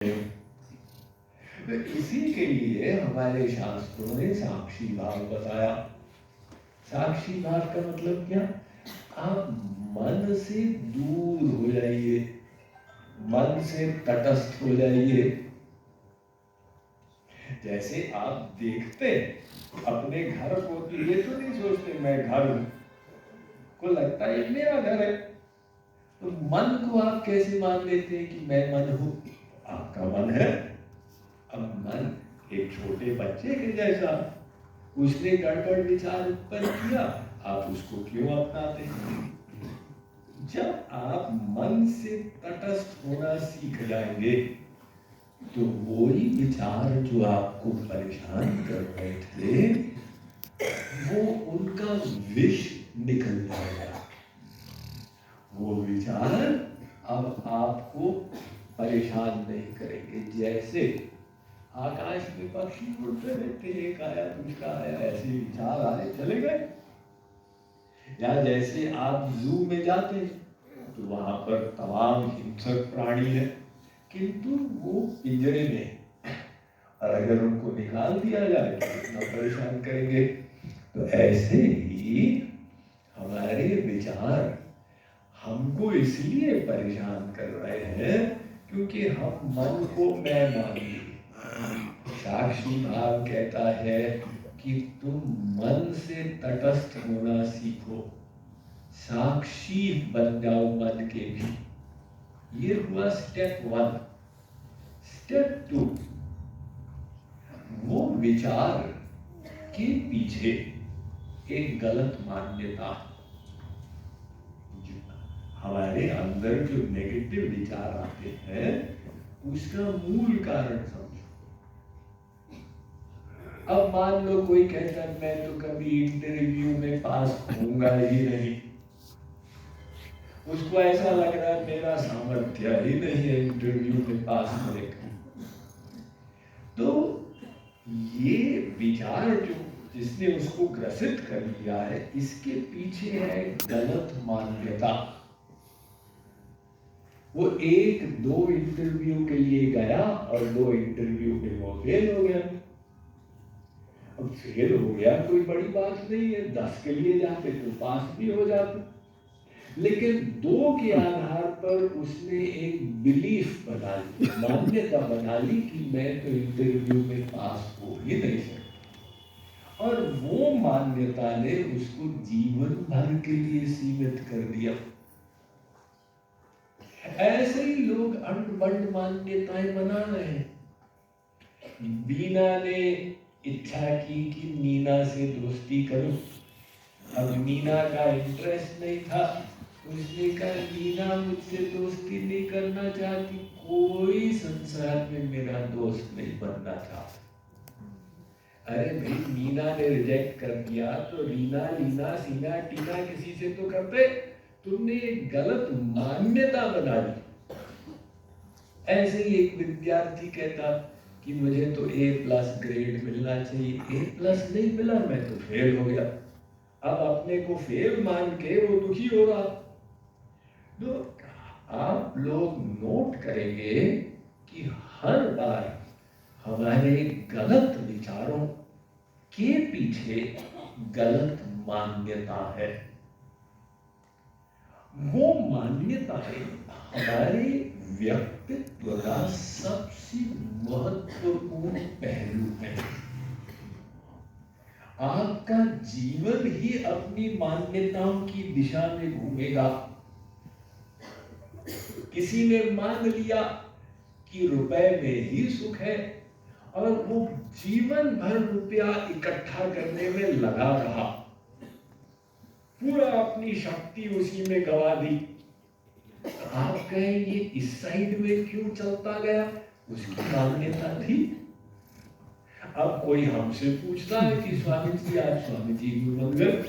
तो इसी के लिए हमारे शास्त्रों ने साक्षी भाव बताया। साक्षी भाव का मतलब क्या? आप मन से दूर हो जाइए, मन से तटस्थ हो जाइए। जैसे आप देखते अपने घर को, तो ये तो नहीं सोचते मैं घर हूं, को लगता है ये मेरा घर है। तो मन को आप कैसे मान लेते हैं कि मैं मन हूं? आपका मन है। अब मन एक छोटे बच्चे के जैसा, उसने गड़बड़ विचार उत्पन्न किया, आप उसको क्यों अपनाते हैं? जब आप मन से तटस्थ होना सीख जाएंगे तो वही विचार जो आपको परेशान कर रहे थे वो उनका विष निकल जाएगा। वो विचार अब आपको परेशान नहीं करेंगे। जैसे आकाश में पक्षी उड़ते रहते, एक आया दूसरा आया, ऐसे विचार आए चले गए। या जैसे आप जू में जाते तो वहां पर तमाम हिंसक प्राणी है, किंतु वो पिंजरे में, और अगर उनको निकाल दिया जाए तो इतना परेशान करेंगे। तो ऐसे ही हमारे विचार हमको इसलिए परेशान कर रहे हैं क्योंकि हम मन को मैं मान लिए। साक्षी भाव कहता है कि तुम मन से तटस्थ होना सीखो, साक्षी बन जाओ मन के भी। ये हुआ स्टेप 1। स्टेप 2, वो विचार के पीछे एक गलत मान्यता। हमारे अंदर जो नेगेटिव विचार आते हैं उसका मूल कारण समझो। अब मान लो कोई कहता है मैं तो कभी इंटरव्यू में पास होऊंगा ही नहीं, उसको ऐसा लग रहा है मेरा सामर्थ्य ही नहीं है इंटरव्यू में पास होने का। तो ये विचार जो जिसने उसको ग्रसित कर लिया है, इसके पीछे है गलत मान्यता। वो 1-2 इंटरव्यू के लिए गया और 2 इंटरव्यू में वो फेल हो गया। अब फेल हो गया कोई बड़ी बात नहीं है, 10 के लिए जाते तो पास भी हो जाते। लेकिन 2 के आधार पर उसने एक बिलीफ बना ली, मान्यता बना ली कि मैं तो इंटरव्यू में पास हो ही नहीं सकता। और वो मान्यता ने उसको जीवन भर के लिए सीमित कर दिया। ऐसे ही लोग अंड-बंड मान्यताएं बना रहे हैं। बीना ने इच्छा की कि मीना से दोस्ती करूं। अब मीना का इंटरेस्ट नहीं था, उसने कहा मीना मुझसे दोस्ती नहीं करना चाहती, कोई संसार में मेरा दोस्त नहीं बनना चाहता। अरे भाई, मीना ने रिजेक्ट कर दिया तो रीना, लीना, सीना, टीना किसी से तो करते। तुमने एक गलत मान्यता बना ली। ऐसे ही एक विद्यार्थी कहता कि मुझे तो A+ ग्रेड मिलना चाहिए, A+ नहीं मिला, मैं तो फेल हो गया। अब अपने को फेल मान के वो दुखी हो रहा। तो आप लोग नोट करेंगे कि हर बार हमारे गलत विचारों के पीछे गलत मान्यता है। वो मान्यताएं हमारे व्यक्तित्व का सबसे महत्वपूर्ण पहलू है। आपका जीवन ही अपनी मान्यताओं की दिशा में घूमेगा। किसी ने मान लिया कि रुपए में ही सुख है और वो जीवन भर रुपया इकट्ठा करने में लगा रहा, पूरा अपनी शक्ति उसी में गवा दी। आप कहें ये इस साइड में क्यों चलता गया? उसकी मान्यता थी। अब कोई हमसे पूछता है कि स्वामी जी, आज स्वामी जी गुरु मंगल